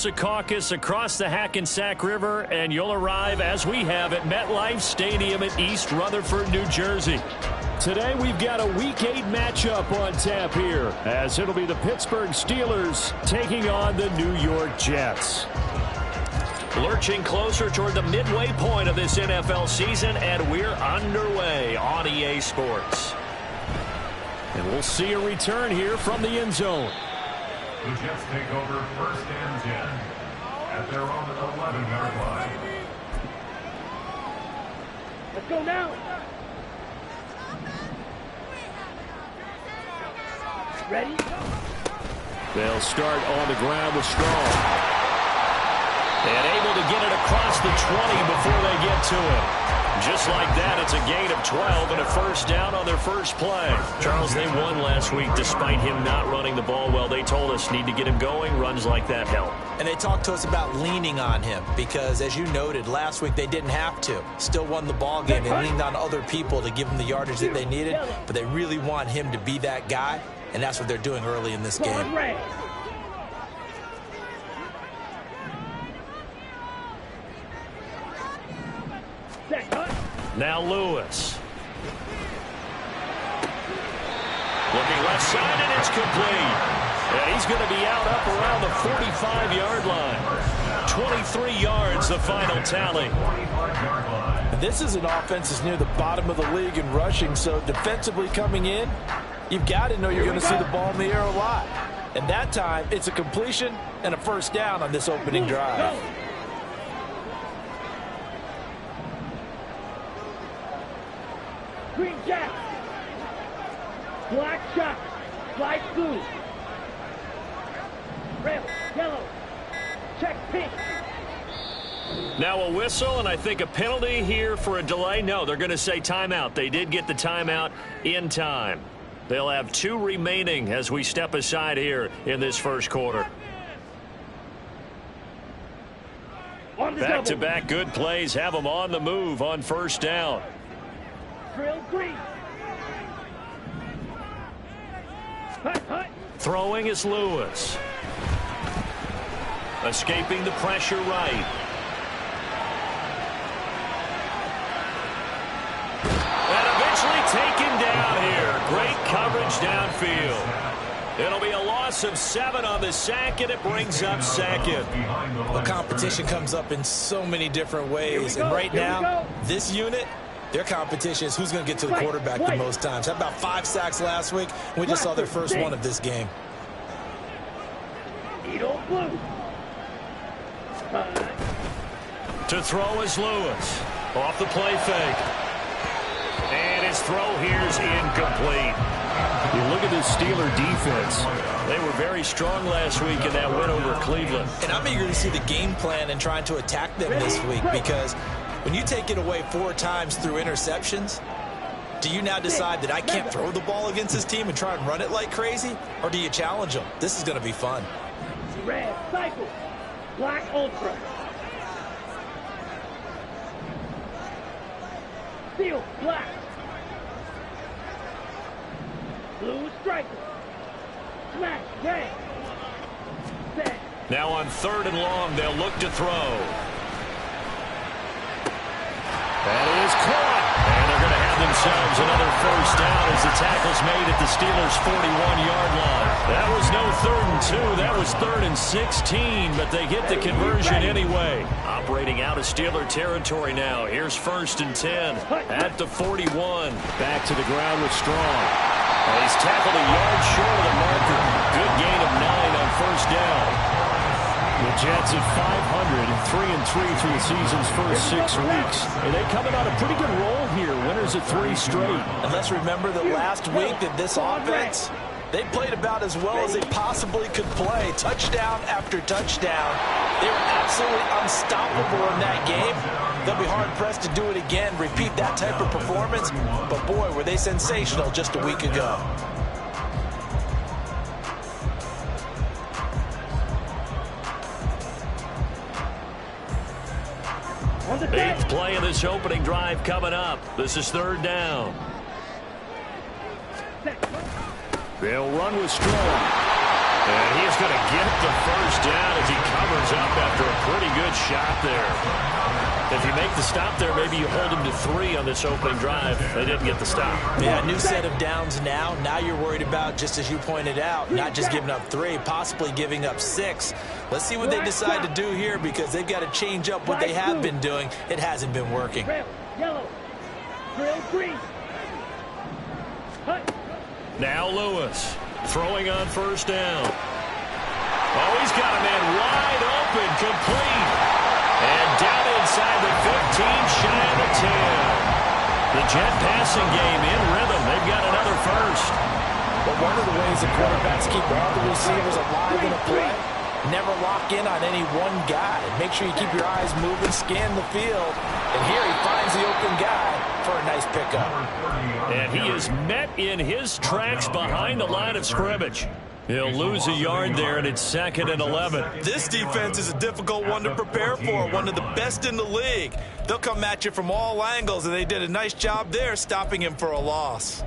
Tulsa Caucus across the Hackensack River, and you'll arrive, as we have, at MetLife Stadium in East Rutherford, New Jersey. Today we've got a Week 8 matchup on tap here, as it'll be the Pittsburgh Steelers taking on the New York Jets. Lurching closer toward the midway point of this NFL season, and we're underway on EA Sports. And we'll see a return here from the end zone. The Jets take over 1st and 10 at their own 11-yard line. Let's go now. Ready? They'll start on the ground with Strong. And able to get it across the 20 before they get to it. Just like that, it's a gain of 12 and a first down on their first play. Charles, they won last week despite him not running the ball well. They told us need to get him going. Runs like that help. And they talked to us about leaning on him because, as you noted, last week they didn't have to. Still won the ball game. They leaned on other people to give them the yardage that they needed, but they really want him to be that guy, and that's what they're doing early in this game. Now Lewis. Looking left side, and it's complete. And he's going to be out up around the 45-yard line. 23 yards, the final tally. This is an offense that's near the bottom of the league in rushing, so defensively coming in, you've got to know you're going to see the ball in the air a lot. And that time, it's a completion and a first down on this opening drive. Green jack. Black shot. Light blue. Red, yellow. Check pink. Now a whistle, and I think a penalty here for a delay. No, they're going to say timeout. They did get the timeout in time. They'll have 2 remaining as we step aside here in this first quarter. Back-to-back good plays have them on the move on first down. Drill green. Hut, hut. Throwing is Lewis. Escaping the pressure right. And eventually taken down here. Great coverage downfield. It'll be a loss of 7 on the sack, and it brings up second. The competition comes up in so many different ways, and right now, this unit, their competition is who's going to get to the quarterback the most times. How about 5 sacks last week? We just saw their first one of this game. To throw is Lewis. Off the play fake. And his throw here is incomplete. You look at this Steeler defense. They were very strong last week in that win over Cleveland. And I'm eager to see the game plan and trying to attack them this week, because when you take it away 4 times through interceptions, do you now decide that I can't throw the ball against this team and try and run it like crazy? Or do you challenge them? This is going to be fun. Red cycle. Black ultra. Steel black. Blue striker. Smash red. Set. Now on 3rd and long, they'll look to throw. That is caught. And they're going to have themselves another first down as the tackle's made at the Steelers' 41-yard line. That was no 3rd and 2. That was 3rd and 16, but they get the conversion anyway. Operating out of Steeler territory now. Here's 1st and 10 at the 41. Back to the ground with Strong. And he's tackled a yard short of the marker. Good gain of 9 on first down. The Jets at 500, 3-3 through the season's first 6 weeks. And they coming on a pretty good roll here. Winners at 3 straight. And let's remember that last week that this offense, they played about as well as they possibly could play. Touchdown after touchdown. They were absolutely unstoppable in that game. They'll be hard-pressed to do it again, repeat that type of performance. But, boy, were they sensational just a week ago. 8th play of this opening drive coming up. This is 3rd down. They'll run with Strong. And he is going to get the first down as he covers up after a pretty good shot there. If you make the stop there, maybe you hold him to 3 on this opening drive. They didn't get the stop. Yeah, new set of downs now. Now you're worried about, just as you pointed out, not just giving up 3, possibly giving up 6. Let's see what they decide to do here, because they've got to change up what they have been doing. It hasn't been working. Trail, yellow. Trail, green. Hut. Now Lewis throwing on first down. Oh, he's got a man wide open, complete. And down inside the 15, shy of the 10. The Jet passing game in rhythm. They've got another first. But one of the ways the quarterbacks keep all the receivers alive in a play, never lock in on any one guy. Make sure you keep your eyes moving, scan the field. And here he finds the open guy for a nice pickup. And he is met in his tracks behind the line of scrimmage. He'll lose a yard there, and it's 2nd and 11. This defense is a difficult one to prepare for, one of the best in the league. They'll come at you from all angles, and they did a nice job there stopping him for a loss.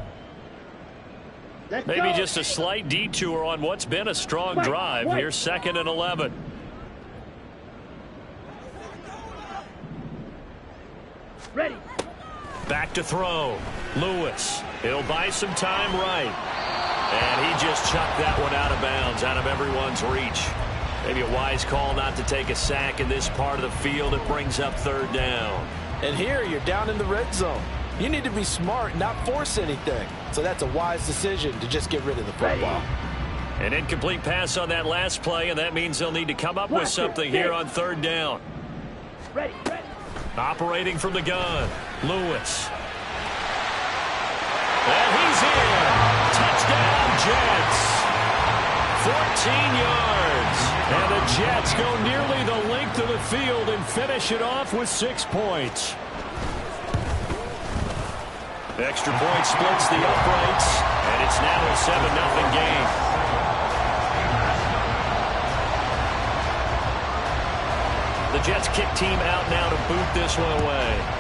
Maybe just a slight detour on what's been a strong drive. Here's 2nd and 11. Ready. Back to throw. Lewis. He'll buy some time right. And he just chucked that one out of bounds, out of everyone's reach. Maybe a wise call not to take a sack in this part of the field. It brings up 3rd down. And here you're down in the red zone. You need to be smart, not force anything. So that's a wise decision to just get rid of the football. An incomplete pass on that last play, and that means they'll need to come up with something here on 3rd down. Ready, ready. Operating from the gun, Lewis. And he's in. Touchdown, Jets. 14 yards. And the Jets go nearly the length of the field and finish it off with 6 points. Extra point splits the uprights, and it's now a 7-0 game. The Jets kick team out now to boot this one away.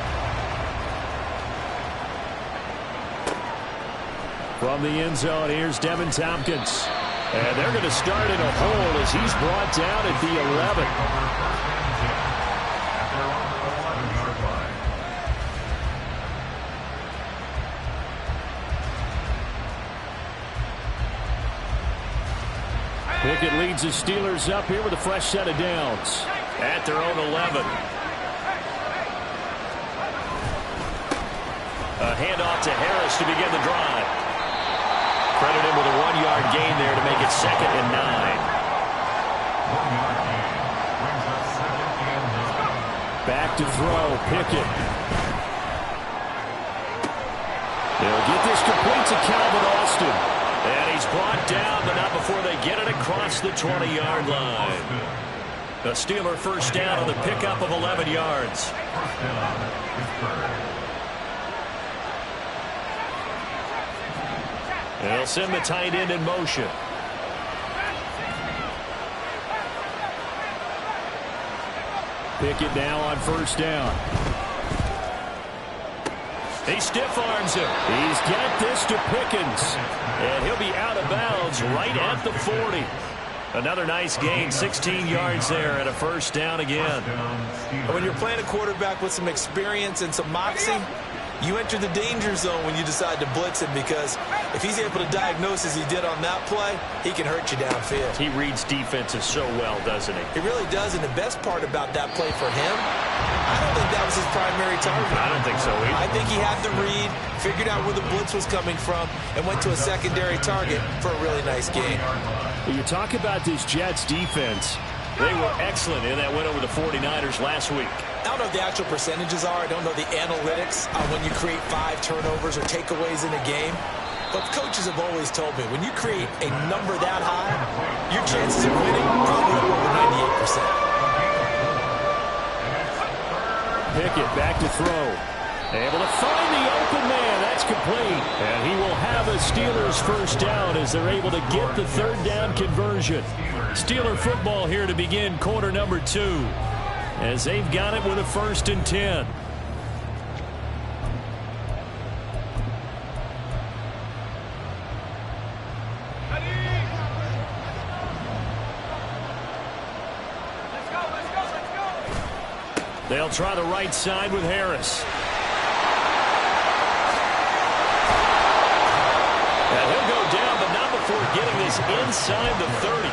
From the end zone, here's Devin Tompkins. And they're going to start in a hole as he's brought down at the 11. Pickett leads the Steelers up here with a fresh set of downs at their own 11. A handoff to Harris to begin the drive. Credit him with a 1-yard gain there to make it 2nd and 9. Back to throw, Pickett. They'll get this complete to Calvin Austin. And he's brought down, but not before they get it across the 20-yard line. A Steeler first down on the pickup of 11 yards. They'll send the tight end in motion. Pickett now on first down. He stiff arms him. He's got this to Pickens. And he'll be out of bounds right at the 40. Another nice gain, 16 yards there and a first down again. When you're playing a quarterback with some experience and some moxie, you enter the danger zone when you decide to blitz him, because if he's able to diagnose as he did on that play, he can hurt you downfield. He reads defenses so well, doesn't he? He really does, and the best part about that play for him, I don't think that was his primary target. I don't think so either. I think he had the read, figured out where the blitz was coming from, and went to a secondary target for a really nice game. When you talk about this Jets defense, they were excellent in that win over the 49ers last week. I don't know what the actual percentages are. I don't know the analytics on when you create 5 turnovers or takeaways in a game. But coaches have always told me, when you create a number that high, your chances of winning probably over 98%. Pickett back to throw. Able to find the open man. That's complete. And he will have a Steelers first down as they're able to get the 3rd down conversion. Steeler football here to begin quarter number 2. As they've got it with a 1st and 10. They'll try the right side with Harris. And he'll go down, but not before getting this inside the 30.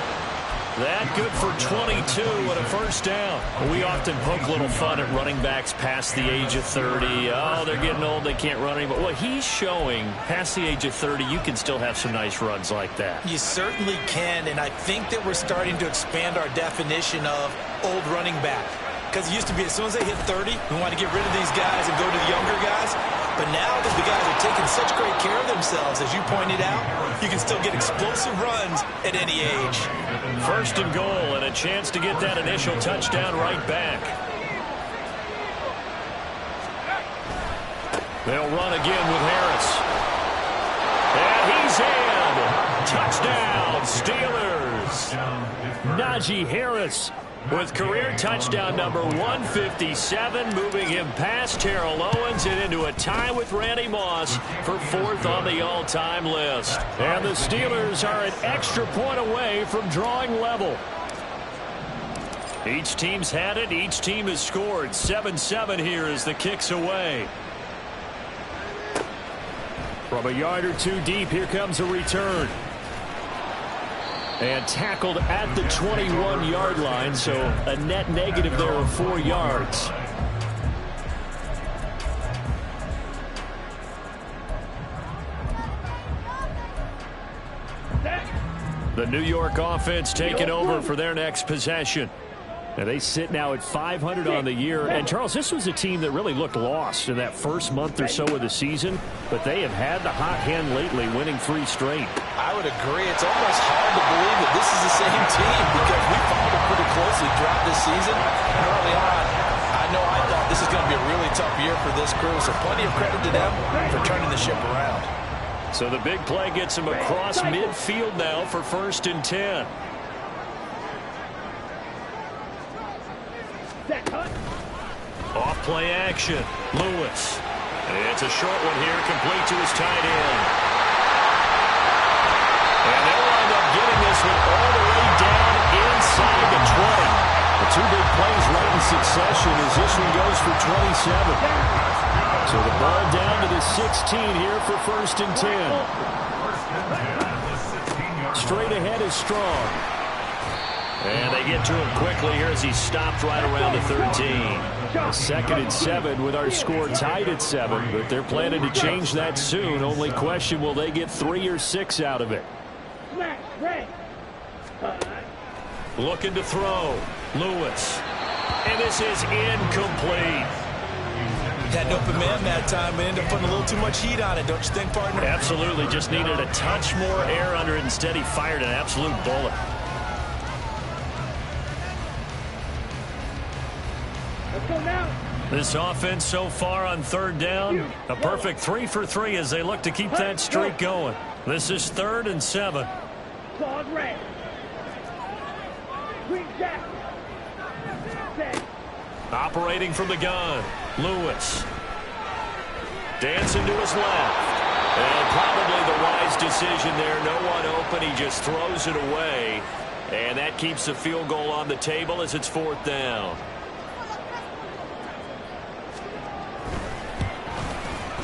That good for 22 and a first down. We often poke a little fun at running backs past the age of 30. Oh, they're getting old, they can't run anymore. Well, he's showing past the age of 30, you can still have some nice runs like that. You certainly can, and I think that we're starting to expand our definition of old running back. Because it used to be as soon as they hit 30, we want to get rid of these guys and go to the younger guys. But now that the guys are taking such great care of themselves, as you pointed out, you can still get explosive runs at any age. First and goal, and a chance to get that initial touchdown right back. They'll run again with Harris. And he's in. Touchdown, Steelers. Najee Harris with career touchdown number 157, moving him past Terrell Owens and into a tie with Randy Moss for fourth on the all-time list. And the Steelers are an extra point away from drawing level. Each team's had it. Each team has scored. 7-7 here as the kick's away. From a yard or two deep, here comes a return. And tackled at the 21-yard line, so a net negative there of 4 yards. The New York offense taking over for their next possession. And they sit now at 500 on the year. And, Charles, this was a team that really looked lost in that first month or so of the season. But they have had the hot hand lately, winning 3 straight. I would agree. It's almost hard to believe that this is the same team because we followed it pretty closely throughout this season. And early on, I know I thought this is going to be a really tough year for this crew. So plenty of credit to them for turning the ship around. So the big play gets him across midfield now for 1st and 10. Off play action. Lewis. It's a short one here, complete to his tight end. And they'll wind up getting this one all the way down inside the 20. The 2 big plays right in succession as this one goes for 27. So the ball down to the 16 here for 1st and 10. Straight ahead is Strong. And they get to him quickly here as he stopped right around the 13. 2nd and 7 with our score tied at 7, but they're planning to change that soon. Only question, will they get 3 or 6 out of it? Looking to throw. Lewis. And this is incomplete. Had an open man that time, but ended up putting a little too much heat on it, don't you think, partner? Absolutely. Just needed a touch more air under it. Instead, he fired an absolute bullet. This offense so far on 3rd down, a perfect 3 for 3 as they look to keep that streak going. This is 3rd and 7. Operating from the gun, Lewis. Dancing to his left. And probably the wise decision there. No one open. He just throws it away. And that keeps the field goal on the table as it's 4th down.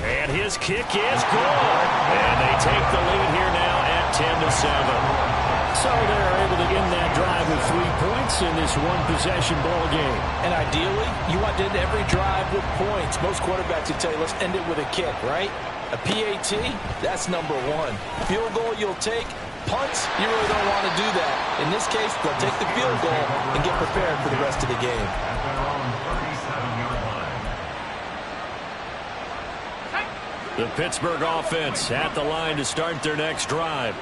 And his kick is good. And they take the lead here now at 10-7. So they're able to end that drive with 3 points in this one-possession ball game. And ideally, you want to end every drive with points. Most quarterbacks would tell you, let's end it with a kick, right? A PAT, that's number 1. Field goal you'll take. Punts, you really don't want to do that. In this case, they'll take the field goal and get prepared for the rest of the game. The Pittsburgh offense at the line to start their next drive.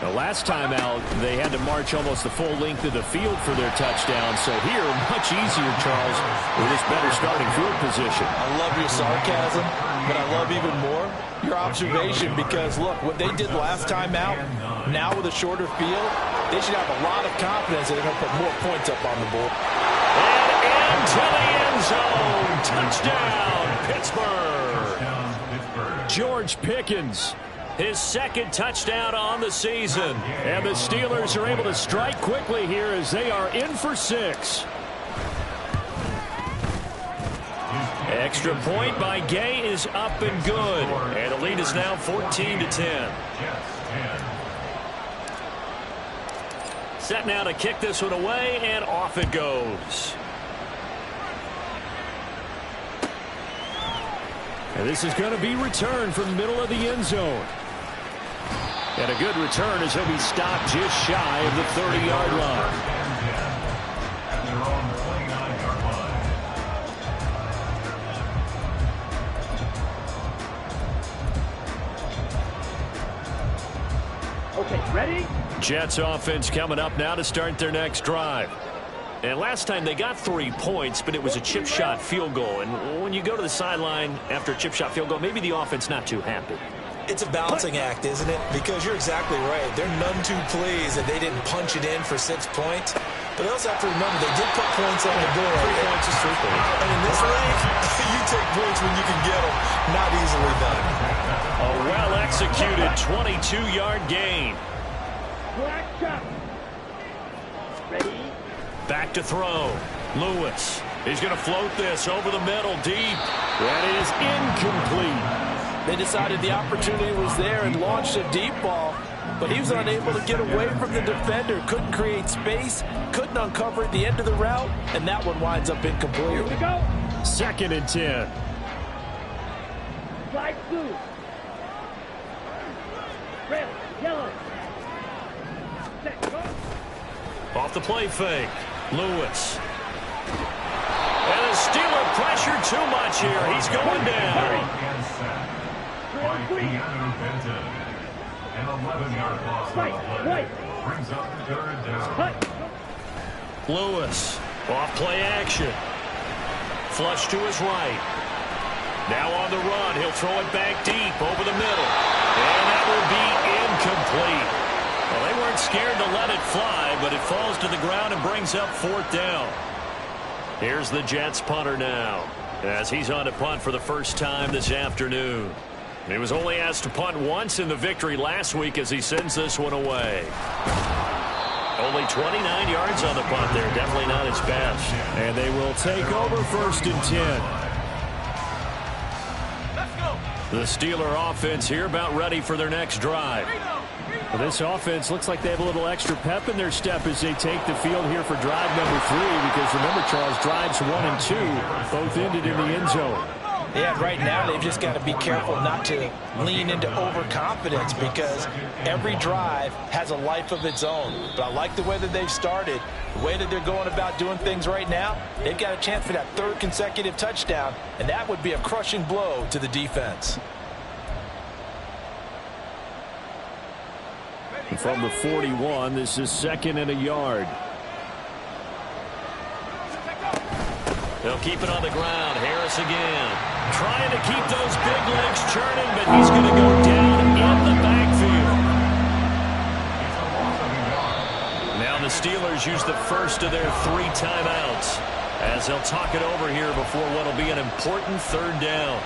The last time out, they had to march almost the full length of the field for their touchdown. So here, much easier, Charles, with this better starting field position. I love your sarcasm, but I love even more your observation because, look, what they did last time out, now with a shorter field, they should have a lot of confidence that they're going to put more points up on the board. And into the end zone. Touchdown, Pittsburgh. George Pickens. His 2nd touchdown on the season. And the Steelers are able to strike quickly here as they are in for 6. extra point by Gay is up and good. And the lead is now 14-10. Set now to kick this one away, and off it goes. And this is going to be returned from the middle of the end zone. And a good return as he'll be stopped just shy of the 30-yard line. And they're on the 29-yard line. Okay, ready? Jets offense coming up now to start their next drive. And last time they got 3 points, but it was a chip shot field goal. And when you go to the sideline after a chip shot field goal, maybe the offense not too happy. It's a balancing act, isn't it? Because you're exactly right. They're none too pleased that they didn't punch it in for 6 points. But they also have to remember they did put points on the board. 3 points is 3 points. And in this league, you take points when you can get them. Not easily done. A well-executed 22-yard gain. Black shot. Ready? Back to throw. Lewis. He's going to float this over the middle deep. That is incomplete. They decided the opportunity was there and launched a deep ball, but he was unable to get away from the defender. Couldn't create space, couldn't uncover at the end of the route, and that one winds up incomplete. Here we go. 2nd and 10. Flag blue. Red, yellow. Set, go. Off the play fake. Lewis. And the Steeler pressure too much here. He's going down. And set by Keanu Benton. An 11-yard loss on the play. Brings up the 3rd down. Cut. Lewis. Off play action. Flush to his right. Now on the run. He'll throw it back deep over the middle. And that will be incomplete. Well, they weren't scared to let it fly, but it falls to the ground and brings up 4th down. Here's the Jets punter now, as he's on to punt for the first time this afternoon. He was only asked to punt once in the victory last week as he sends this one away. Only 29 yards on the punt there. Definitely not his best. And they will take over 1st and 10. The Steeler offense here about ready for their next drive. Well, this offense looks like they have a little extra pep in their step as they take the field here for drive number 3, because remember, Charles, drives 1 and 2 both ended in the end zone. Yeah, right now they've just got to be careful not to lean into overconfidence, because every drive has a life of its own. But I like the way that they've started, the way that they're going about doing things right now. They've got a chance for that 3rd consecutive touchdown, and that would be a crushing blow to the defense. From the 41, this is 2nd and a yard. They'll keep it on the ground. Harris again. Trying to keep those big legs churning, but he's going to go down in the backfield. Now the Steelers use the first of their 3 timeouts as they'll talk it over here before what will be an important 3rd down.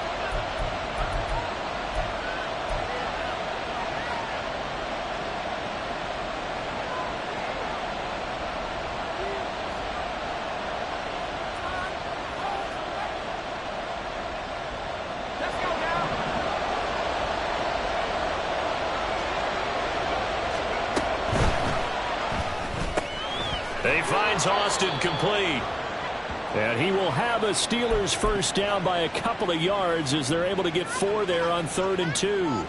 He finds Austin complete. And he will have a Steelers first down by a couple of yards as they're able to get 4 there on 3rd and 2.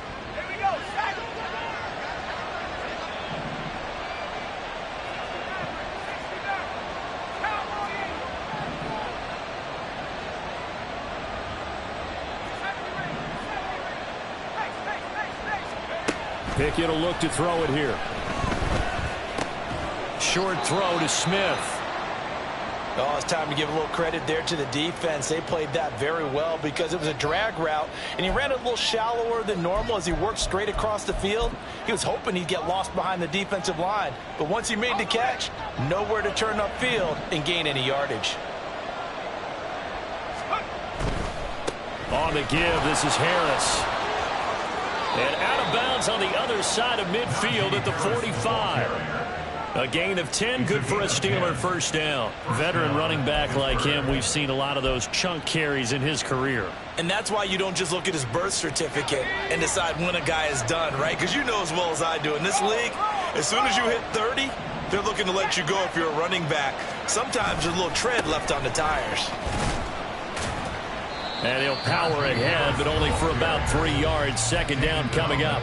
Pickett will look to throw it here. Short throw to Smith. Oh, it's time to give a little credit there to the defense. They played that very well because it was a drag route, and he ran it a little shallower than normal as he worked straight across the field. He was hoping he'd get lost behind the defensive line, but once he made the catch, nowhere to turn upfield and gain any yardage. On the give, this is Harris. And out of bounds on the other side of midfield at the 45. A gain of 10, good for a Steeler first down. Veteran running back like him, we've seen a lot of those chunk carries in his career. And that's why you don't just look at his birth certificate and decide when a guy is done, right? Because you know as well as I do, in this league, as soon as you hit 30, they're looking to let you go if you're a running back. Sometimes there's a little tread left on the tires. And he'll power ahead, but only for about 3 yards. Second down coming up.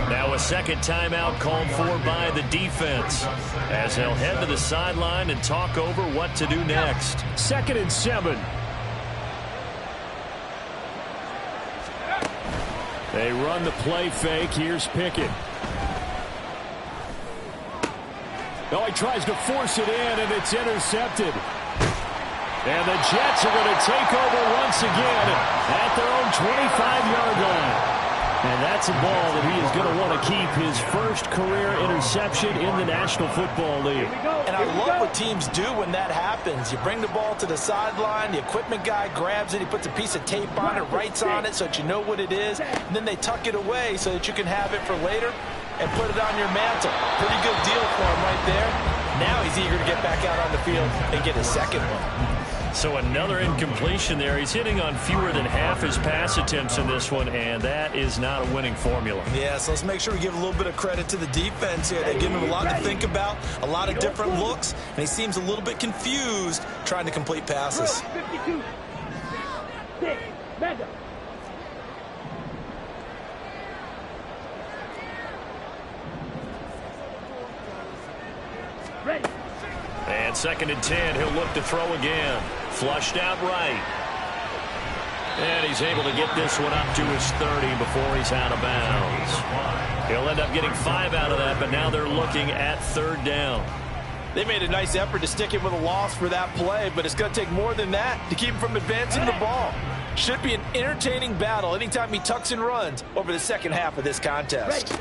Now a second timeout called for by the defense, as they'll head to the sideline and talk over what to do next. 2nd and 7. They run the play fake. Here's Pickett. Oh, he tries to force it in, and it's intercepted. And the Jets are going to take over once again at their own 25-yard line. And that's a ball that he is going to want to keep, his first career interception in the National Football League. And I love what teams do when that happens. You bring the ball to the sideline, the equipment guy grabs it, he puts a piece of tape on it, writes on it so that you know what it is, and then they tuck it away so that you can have it for later and put it on your mantle. Pretty good deal for him right there. Now he's eager to get back out on the field and get his second one. So another incompletion there. He's hitting on fewer than half his pass attempts in this one, and that is not a winning formula. Yeah, so let's make sure we give a little bit of credit to the defense here. They give him a lot to think about, a lot of different looks, and he seems a little bit confused trying to complete passes. 52. 6. Madden. Ready. And 2nd and 10, he'll look to throw again. Flushed out right. And he's able to get this one up to his 30 before he's out of bounds. He'll end up getting 5 out of that, but now they're looking at 3rd down. They made a nice effort to stick him with a loss for that play, but it's going to take more than that to keep him from advancing the ball. Should be an entertaining battle anytime he tucks and runs over the second half of this contest.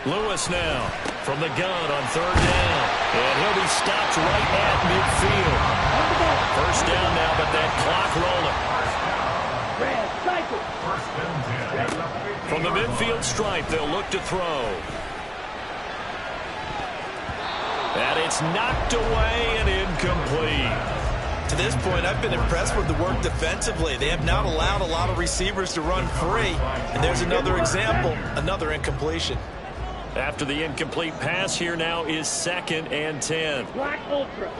Lewis now from the gun on 3rd down. And he'll be stopped right at midfield. First down now, but that clock rolling. From the midfield stripe, they'll look to throw. And it's knocked away and incomplete. To this point, I've been impressed with the work defensively. They have not allowed a lot of receivers to run free. And there's another example, another incompletion. After the incomplete pass, here now is 2nd and 10. Black Ultra.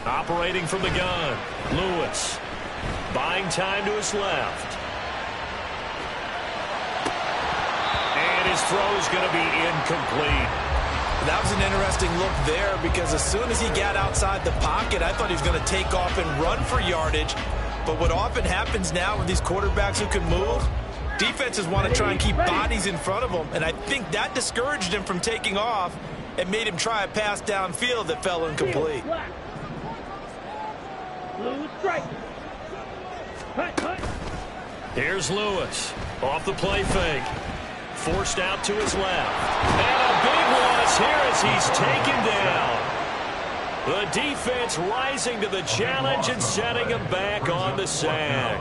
Operating from the gun, Lewis. Buying time to his left. And his throw is going to be incomplete. That was an interesting look there because as soon as he got outside the pocket, I thought he was going to take off and run for yardage. But what often happens now with these quarterbacks who can move, defenses want to try and keep bodies in front of them, and I think that discouraged him from taking off and made him try a pass downfield that fell incomplete. Blue strike. Here's Lewis off the play fake. Forced out to his left. And a big loss here as he's taken down. The defense rising to the challenge and setting him back on the sack.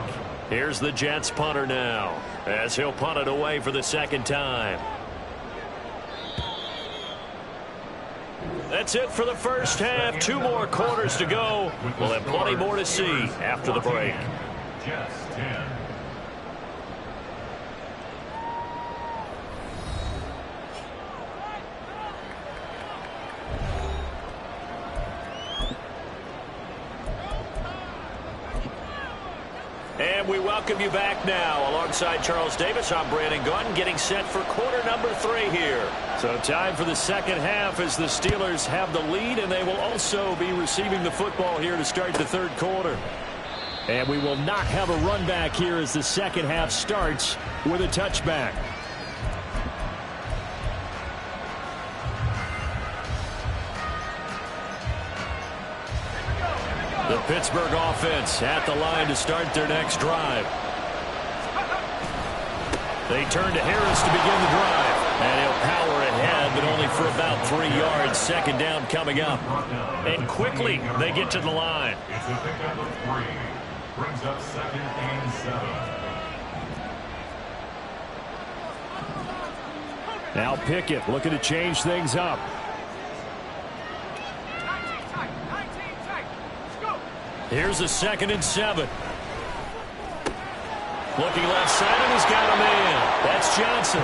Here's the Jets punter now, as he'll punt it away for the 2nd time. That's it for the first half. 2 more quarters to go. We'll have plenty more to see after the break. Jets 10. And we welcome you back now. Alongside Charles Davis, I'm Brandon Gunn, getting set for quarter number 3 here. So time for the second half as the Steelers have the lead, and they will also be receiving the football here to start the 3rd quarter. And we will not have a run back here as the second half starts with a touchback. The Pittsburgh offense at the line to start their next drive. They turn to Harris to begin the drive. And he'll power ahead, but only for about 3 yards. 2nd down coming up. And quickly, they get to the line. It's a pickup of 3. Brings up 2nd and 7. Now Pickett looking to change things up. Here's a 2nd and 7. Looking left side, and he's got a man. That's Johnson.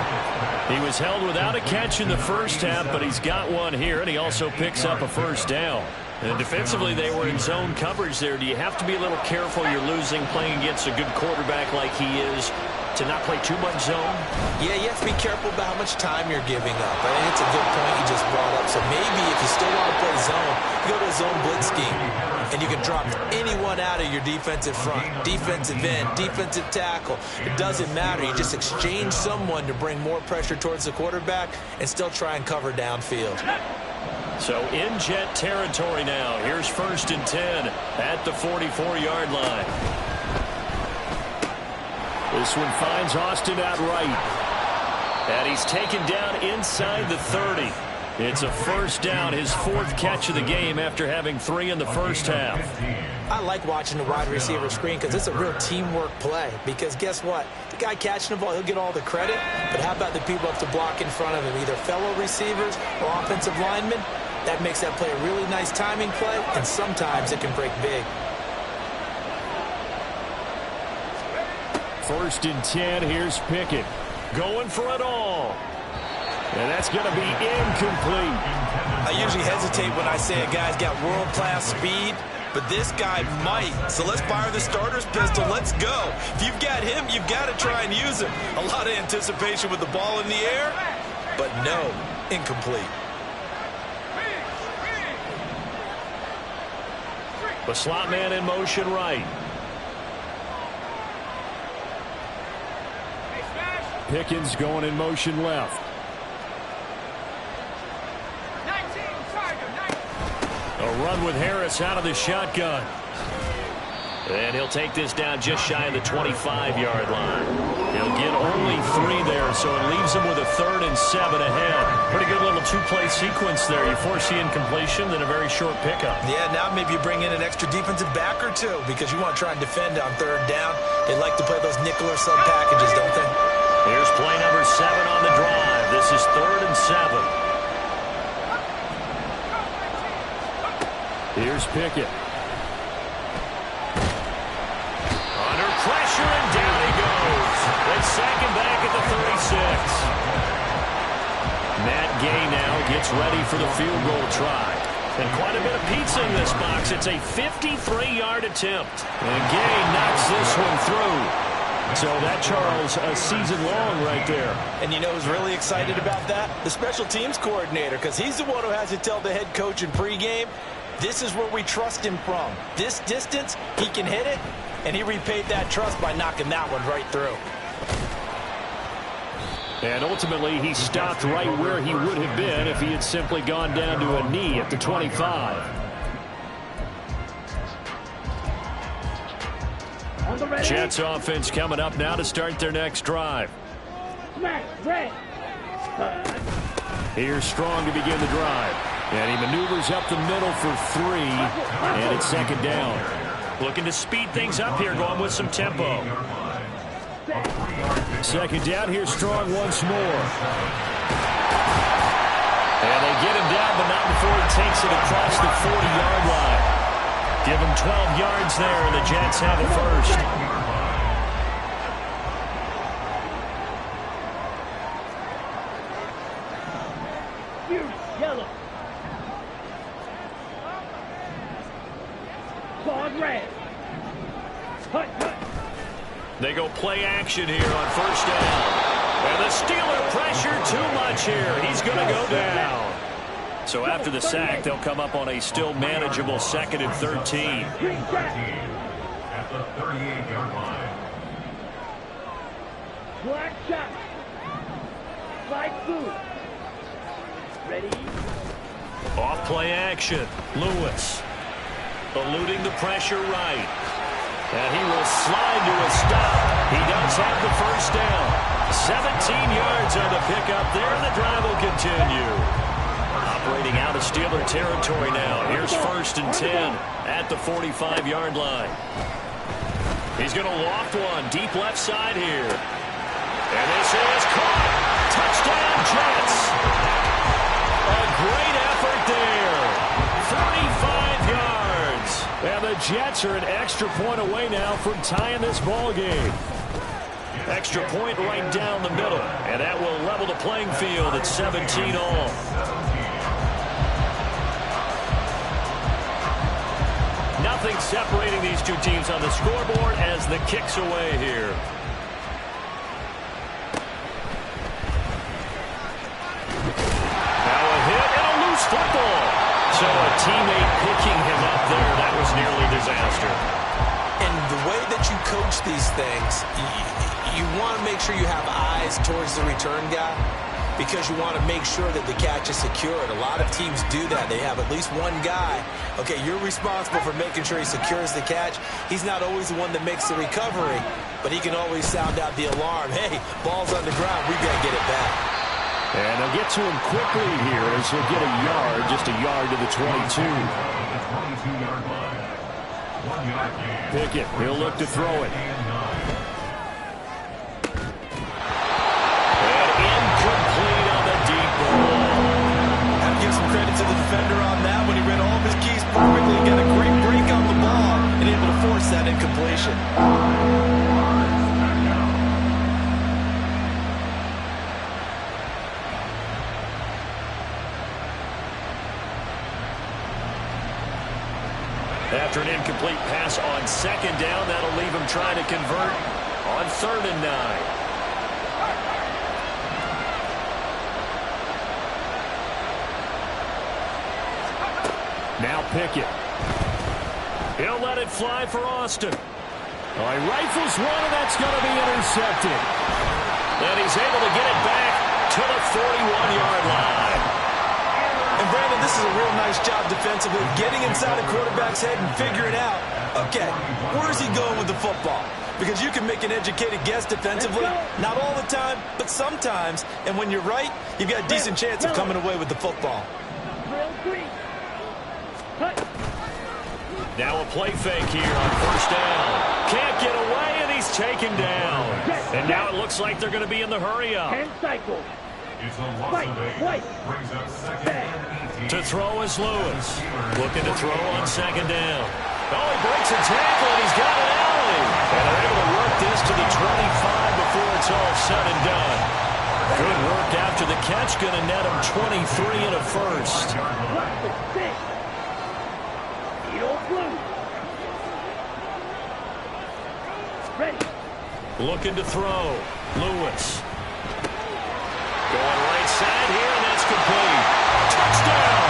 He was held without a catch in the first half, but he's got one here, and he also picks up a first down. And defensively, they were in zone coverage there. Do you have to be a little careful? You're losing playing against a good quarterback like he is to not play too much zone? Yeah, you have to be careful about how much time you're giving up. I think it's a good point you just brought up. So maybe if you still want to play zone, you go to a zone blitz scheme, and you can drop anyone out of your defensive front, defensive end, defensive tackle. It doesn't matter. You just exchange someone to bring more pressure towards the quarterback and still try and cover downfield. So in jet territory now. Here's 1st and 10 at the 44-yard line. This one finds Austin out right. And he's taken down inside the 30. It's a first down, his 4th catch of the game after having 3 in the first half. I like watching the wide receiver screen because it's a real teamwork play. Because guess what? The guy catching the ball, he'll get all the credit. But how about the people up to block in front of him, either fellow receivers or offensive linemen? That makes that play a really nice timing play, and sometimes it can break big. 1st and 10, here's Pickett. Going for it all. And that's going to be incomplete. I usually hesitate when I say a guy's got world-class speed, but this guy might. So let's fire the starter's pistol. Let's go. If you've got him, you've got to try and use him. A lot of anticipation with the ball in the air, but no, incomplete. The slot man in motion right. Pickens going in motion left. A run with Harris out of the shotgun. And he'll take this down just shy of the 25-yard line. He'll get only 3 there, so it leaves him with a 3rd and 7 ahead. Pretty good little 2-play sequence there. You force the incompletion, then a very short pickup. Yeah, now maybe you bring in an extra defensive back or two because you want to try and defend on 3rd down. They like to play those nickel or sub packages, don't they? Here's play number 7 on the drive. This is 3rd and 7. Here's Pickett. Under pressure, and down he goes. They sack him back at the 36. Matt Gay now gets ready for the field goal try. And quite a bit of pizza in this box. It's a 53-yard attempt. And Gay knocks this one through. So that, Charles, a season long right there. And you know who's really excited about that? The special teams coordinator, because he's the one who has to tell the head coach in pregame, this is where we trust him from. This distance, he can hit it, and he repaid that trust by knocking that one right through. And ultimately, he stopped right where he would have been if he had simply gone down to a knee at the 25. Jets offense coming up now to start their next drive. Here's Strong to begin the drive. And he maneuvers up the middle for 3. And it's 2nd down. Looking to speed things up here, going with some tempo. 2nd down, here's Strong once more. And they get him down, but not before he takes it across the 40-yard line. Give him 12 yards there, and the Jets have a first. Yellow. Ball red. Hut, hut. They go play action here on 1st down. And the Steeler pressure too much here. He's going to go down. So after the sack, they'll come up on a still manageable 2nd and 13. At the 38-yard line. Black shot. Light blue. Ready? Off play action. Lewis eluding the pressure right. And he will slide to a stop. He does have the first down. 17 yards on the pickup there, and the drive will continue. Operating out of Steeler territory now. Here's 1st and 10 at the 45-yard line. He's going to loft one deep left side here. And this is caught. Touchdown, Jets. A great effort there. 45 yards. And the Jets are an extra point away now from tying this ball game. Extra point right down the middle. And that will level the playing field at 17 all. Nothing separating these two teams on the scoreboard as the kick's away here. Now a hit and a loose football. So a teammate picking him up there, that was nearly disaster. And the way that you coach these things, you want to make sure you have eyes towards the return guy because you want to make sure that the catch is secured. A lot of teams do that. They have at least one guy. Okay, you're responsible for making sure he secures the catch. He's not always the one that makes the recovery, but he can always sound out the alarm. Hey, ball's on the ground. We've got to get it back. And they'll get to him quickly here as he'll get a yard, just a yard to the 22. Pickett, he'll look to throw it. And incomplete on the deep ball. Have to give some credit to the defender on that when he read all of his keys perfectly, got a great break on the ball, and able to force that incompletion. After an incomplete pass on second down, that'll leave him trying to convert on 3rd and 9. Now Pickett. He'll let it fly for Austin. Oh, he rifles one, and that's going to be intercepted. And he's able to get it back to the 41-yard line. And Brandon, this is a real nice job defensively, getting inside a quarterback's head and figuring out, okay, where's he going with the football? Because you can make an educated guess defensively, not all the time, but sometimes. And when you're right, you've got a decent chance of coming away with the football. Now a play fake here on 1st down. Can't get away, and he's taken down. And now it looks like they're going to be in the hurry-up. 10 cycles. It's a loss of 8. Brings up 2nd and 18. To throw is Lewis. Looking to throw on 2nd down. Oh, he breaks a tackle, and he's got an alley. And they're able to work this to the 25 before it's all said and done. Good work after the catch. Going to net him 23 and a first. Looking to throw. Lewis. Going right side here, and that's complete. Touchdown!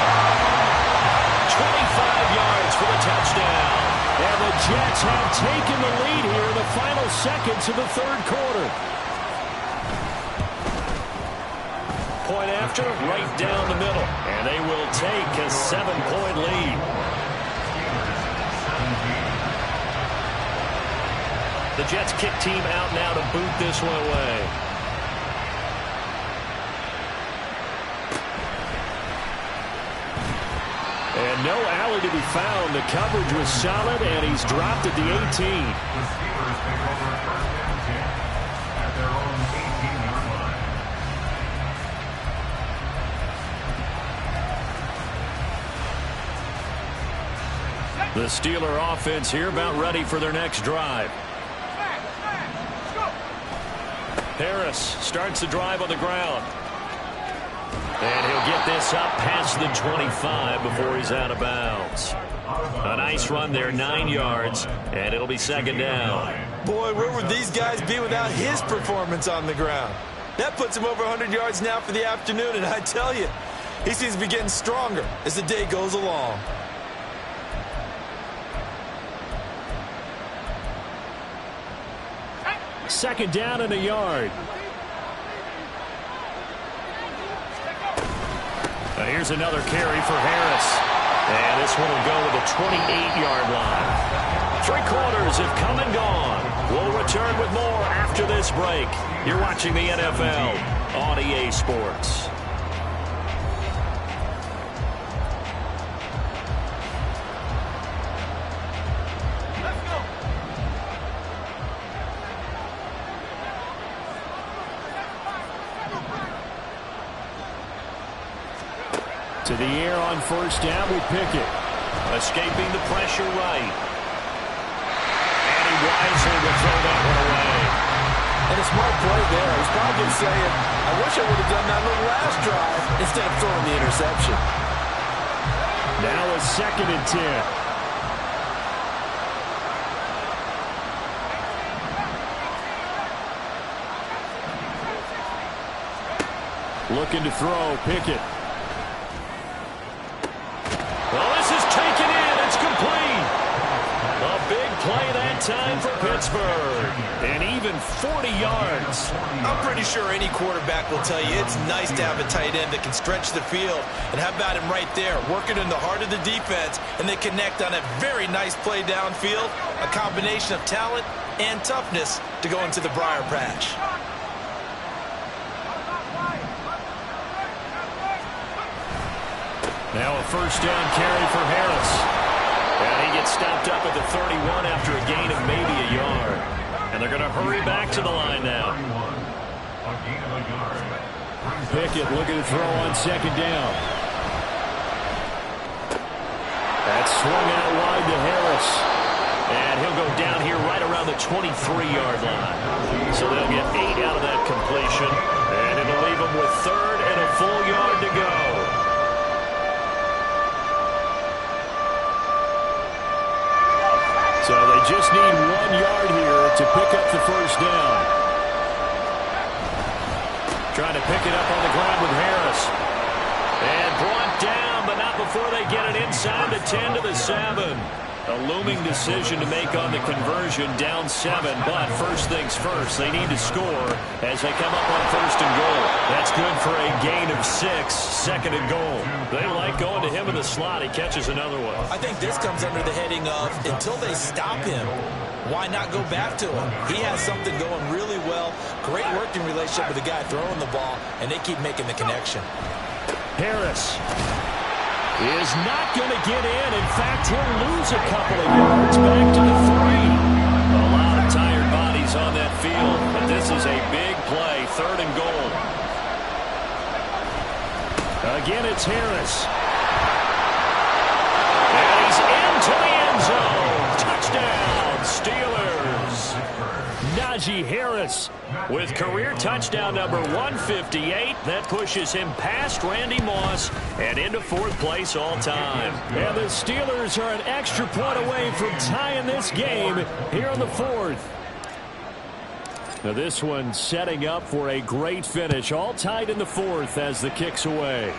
25 yards for the touchdown. And the Jets have taken the lead here in the final seconds of the 3rd quarter. Point after, right down the middle. And they will take a 7-point lead. The Jets kick team out now to boot this one away. And no alley to be found. The coverage was solid, and he's dropped at the 18. The Steelers take over 1st and 10 at their own 18-yard line. The Steeler offense here about ready for their next drive. Harris starts the drive on the ground. And he'll get this up past the 25 before he's out of bounds. A nice run there, 9 yards, and it'll be 2nd down. Boy, where would these guys be without his performance on the ground? That puts him over 100 yards now for the afternoon, and I tell you, he seems to be getting stronger as the day goes along. Second down and a yard. Now here's another carry for Harris. And this one will go to the 28-yard line. 3 quarters have come and gone. We'll return with more after this break. You're watching the NFL on EA Sports. To the air on first down with Pickett. Escaping the pressure right. And he wisely will throw that one away. And a smart play there. He's probably saying, I wish I would have done that on the last drive instead of throwing the interception. Now a 2nd and 10. Looking to throw, Pickett. Well, this is taken in. It's complete. A big play that time for Pittsburgh. And even 40 yards. I'm pretty sure any quarterback will tell you it's nice to have a tight end that can stretch the field. And how about him right there, working in the heart of the defense, and they connect on a very nice play downfield, a combination of talent and toughness to go into the briar patch. Now a first down carry for Harris. And he gets stopped up at the 31 after a gain of maybe a yard. And they're going to hurry back to the line now. Pickett looking to throw on 2nd down. That's swung out wide to Harris. And he'll go down here right around the 23-yard line. So they'll get 8 out of that completion. And it'll leave them with 3rd and a full yard to go. So they just need 1 yard here to pick up the first down. Trying to pick it up on the ground with Harris. And brought down, but not before they get it inside the 10 to the 7. A looming decision to make on the conversion, down 7. But first things first, they need to score as they come up on 1st and goal. That's good for a gain of 6, 2nd and goal. They like going to him in the slot. He catches another one. I think this comes under the heading of, until they stop him, why not go back to him? He has something going really well. Great working relationship with the guy throwing the ball, and they keep making the connection. Harris is not going to get in. In fact, he'll lose a couple of yards back to the 3. A lot of tired bodies on that field, but this is a big play, 3rd and goal. Again, it's Harris. And he's into the end zone. Touchdown, Steelers. Najee Harris with career touchdown number 158. That pushes him past Randy Moss and into 4th place all time. And the Steelers are an extra point away from tying this game here in the 4th. Now this one setting up for a great finish. All tied in the 4th as the kick's away.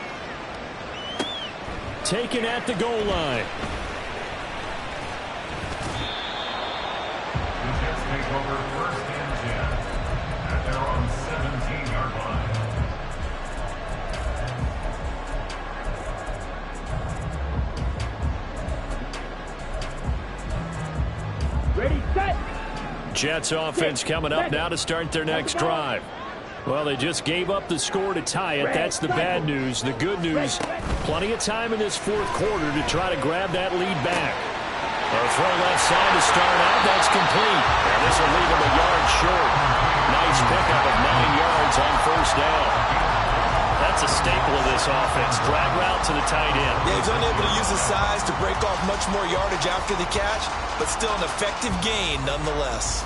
Taken at the goal line. The Jets take over 1st and 10 at their own 17-yard line. Ready, set. Jets offense coming up now to start their next drive. Well, they just gave up the score to tie it. That's the bad news. The good news, plenty of time in this 4th quarter to try to grab that lead back. A throw left side to start out. That's complete. And this will leave him a yard short. Nice pickup of 9 yards on 1st down. That's a staple of this offense. Drag route to the tight end. Yeah, he's unable to use his size to break off much more yardage after the catch, but still an effective gain nonetheless.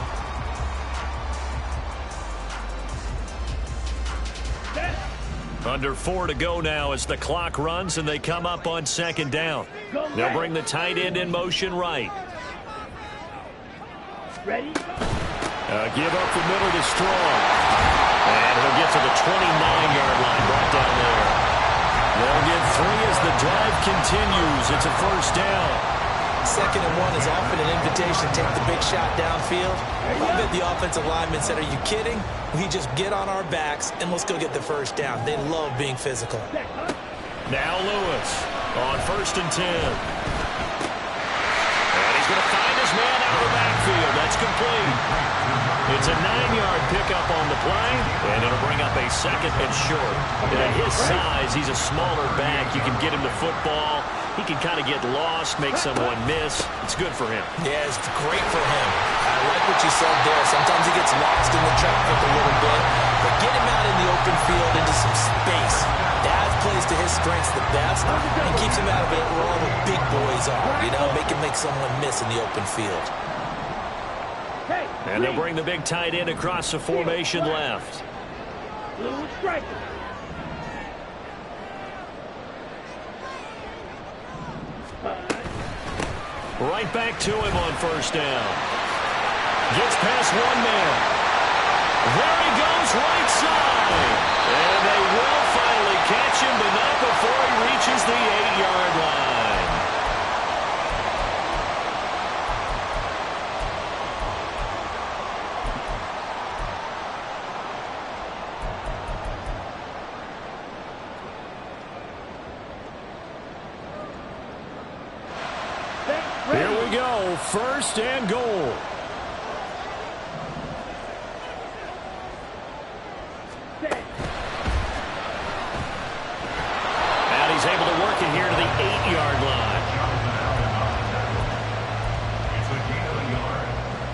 Under 4 to go now as the clock runs and they come up on 2nd down. They'll bring the tight end in motion right. Ready? Give up the middle to Strong. And he'll get to the 29-yard line right down there. They'll get 3 as the drive continues. It's a 1st down. 2nd and 1 is often an invitation to take the big shot downfield. I bet the offensive lineman said, are you kidding? We just get on our backs and let's go get the 1st down. They love being physical. Now Lewis on 1st and 10. And he's going to find his man out of the backfield. That's complete. It's a 9-yard pickup on the play, and it'll bring up a 2nd and short. And at his size, he's a smaller back. You can get him the football. He can kind of get lost, make someone miss. It's good for him. Yeah, it's great for him. I like what you said there. Sometimes he gets lost in the traffic a little bit, but get him out in the open field into some space. That plays to his strengths the best and keeps him out of it where all the big boys are, you know, make someone miss in the open field. And they'll bring the big tight end across the formation left. Blue striker. Right back to him on first down. Gets past one man. There he goes, right side. And they will finally catch him, but not before he reaches the 8-yard line. Here we go, first and goal. And he's able to work it here to the 8-yard line. It's a gain of a yard.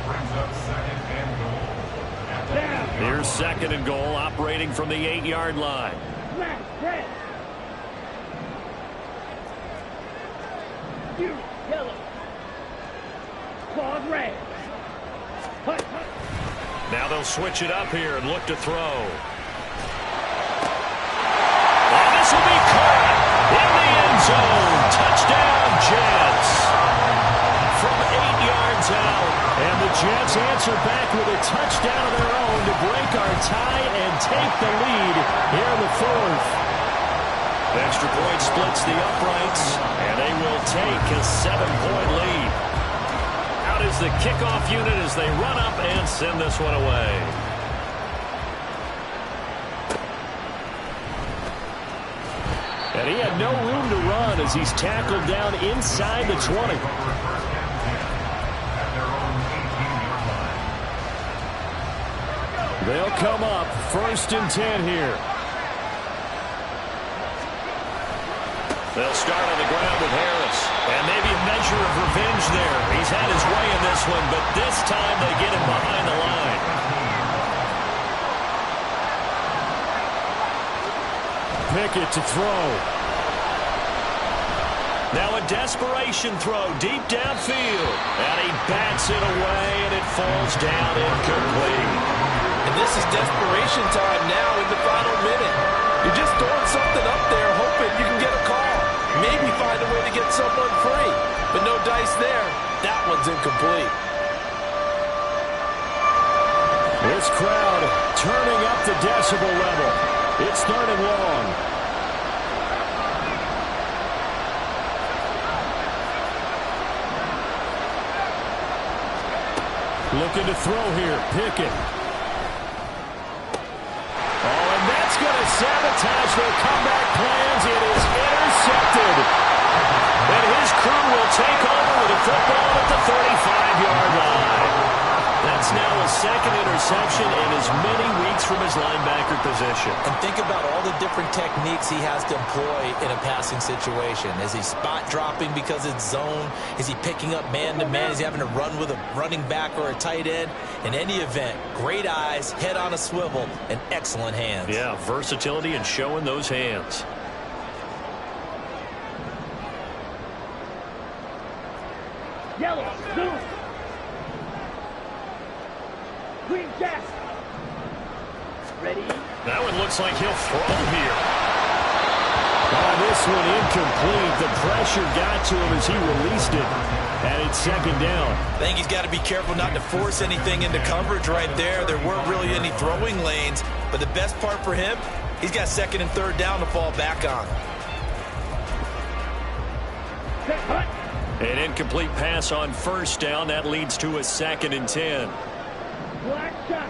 Brings up second and goal. Here's second and goal, operating from the 8-yard line. Flash, red. You, yellow. Claws red. Hut, hut. Now they'll switch it up here and look to throw. And this will be caught in the end zone. Touchdown, Jets. From 8 yards out. And the Jets answer back with a touchdown of their own to break our tie and take the lead here in the fourth. Extra point splits the uprights, and they will take a 7-point lead. Out is the kickoff unit as they run up and send this one away. And he had no room to run as he's tackled down inside the 20. They'll come up first and 10 here. They'll start on the ground with Harris. And maybe a measure of revenge there. He's had his way in this one, but this time they get him behind the line. Pickett to throw. Now a desperation throw deep downfield. And he bats it away, and it falls down incomplete. And this is desperation time now in the final minute. You're just throwing something up there, hoping you can get a call. Maybe find a way to get someone free. But no dice there. That one's incomplete. This crowd turning up the decibel level. It's third and long. Looking to throw here. Pickett. Oh, and that's going to sabotage their comeback plans. It is intercepted. And his crew will take over with a football at the 35-yard line. That's now a second interception in as many weeks from his linebacker position. And think about all the different techniques he has to employ in a passing situation. Is he spot dropping because it's zone? Is he picking up man-to-man? Is he having to run with a running back or a tight end? In any event, great eyes, head on a swivel, and excellent hands. Yeah, versatility and showing those hands. Yellow, blue. Green jack. Ready? That one looks like he'll throw here. Oh, this one incomplete. The pressure got to him as he released it. And it's second down. I think he's got to be careful not to force anything into coverage right there. There weren't really any throwing lanes. But the best part for him, he's got second and third down to fall back on. An incomplete pass on first down. That leads to a second and 10. Black shot.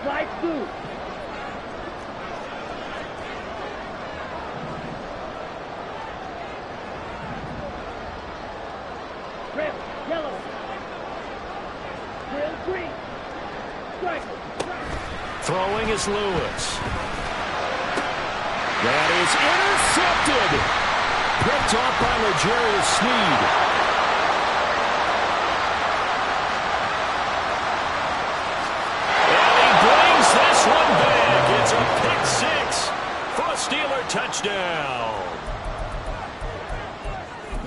Light blue. Red, yellow. Grill green. Strike. Throwing is Lewis. That is intercepted. Picked off by L'Jarius Sneed.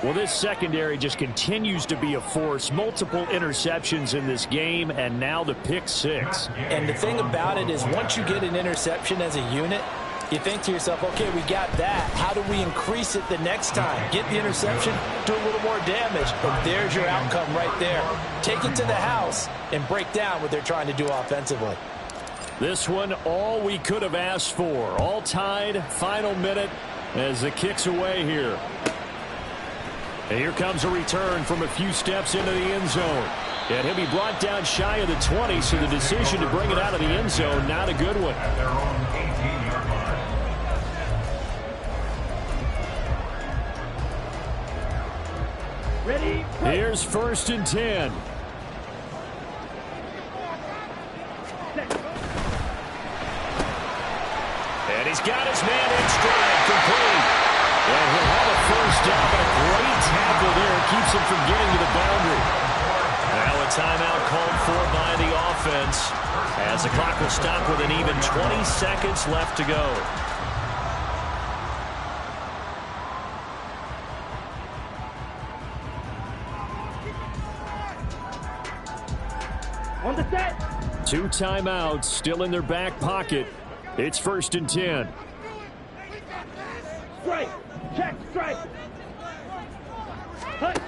Well, this secondary just continues to be a force. Multiple interceptions in this game, and now the pick 6. And the thing about it is once you get an interception as a unit, you think to yourself, okay, we got that. How do we increase it the next time? Get the interception, do a little more damage, and there's your outcome right there. Take it to the house and break down what they're trying to do offensively. This one, all we could have asked for. All tied, final minute as the kick's away here. And here comes a return from a few steps into the end zone. And he'll be brought down shy of the 20, so the decision to bring it out of the end zone, not a good one. At their own 18-yard line. Ready? Here's 1st and 10. And he's got his man in stride, complete. And he'll have a 1st down, but a great tackle there keeps him from getting to the boundary. Now a timeout called for by the offense as the clock will stop with an even 20 seconds left to go. On the set. 2 timeouts still in their back pocket. It's 1st and 10. Strike. Check. Strike. Hut.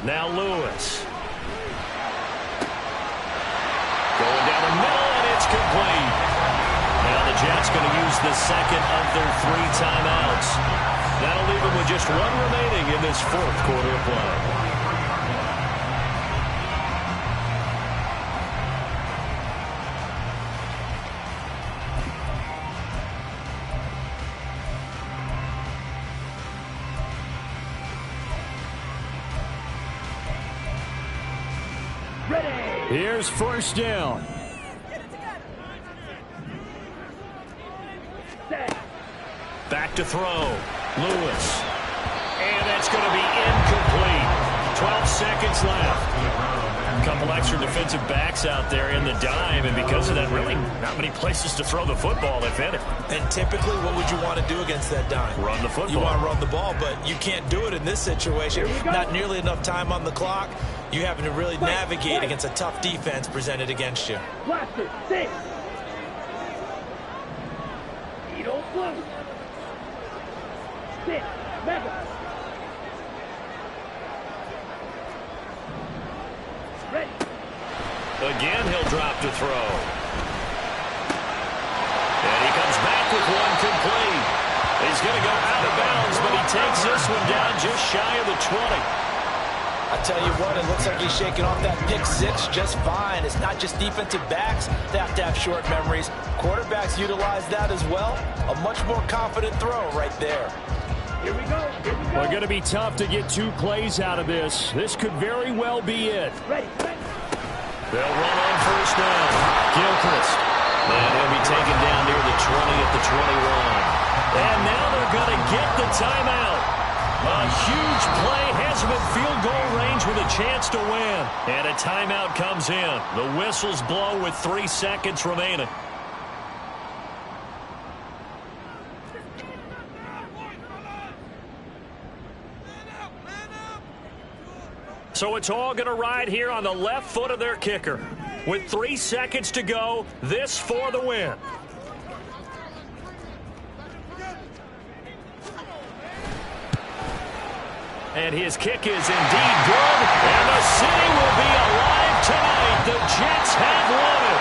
Now Lewis. Going down the middle, and it's complete. Now the Jets going to use the second of their 3 timeouts. That'll leave them with just 1 remaining in this 4th quarter of play. Here's 1st down. Back to throw. Lewis. And that's going to be incomplete. 12 seconds left. A couple extra defensive backs out there in the dime, and because of that, really not many places to throw the football, if any. And typically, what would you want to do against that dime? Run the football. You want to run the ball, but you can't do it in this situation. Not nearly enough time on the clock. You having to really navigate against a tough defense presented against you. Blaster. 6. You don't blue. 6. Mega. Ready. Again, he'll drop to throw. And he comes back with one complete. He's going to go out of bounds, but he takes this one down just shy of the 20. I tell you what, it looks like he's shaking off that pick 6 just fine. It's not just defensive backs that have to have short memories. Quarterbacks utilize that as well. A much more confident throw right there. Here we go. Here we go. Well, going to be tough to get 2 plays out of this. This could very well be it. Ready. They'll run on 1st down. Gilchrist. And he'll be taken down near the 20 at the 21. And now they're going to get the timeout. A huge play has him in field goal range with a chance to win. And a timeout comes in. The whistles blow with 3 seconds remaining. So it's all going to ride here on the left foot of their kicker. With 3 seconds to go, this for the win. And his kick is indeed good. And the city will be alive tonight. The Jets have won it.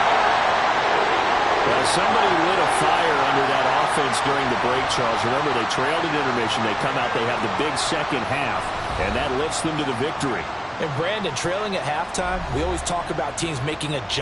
Well, somebody lit a fire under that offense during the break, Charles. Remember, they trailed at intermission. They come out, they have the big second half, and that lifts them to the victory. And Brandon, trailing at halftime, we always talk about teams making adjustments.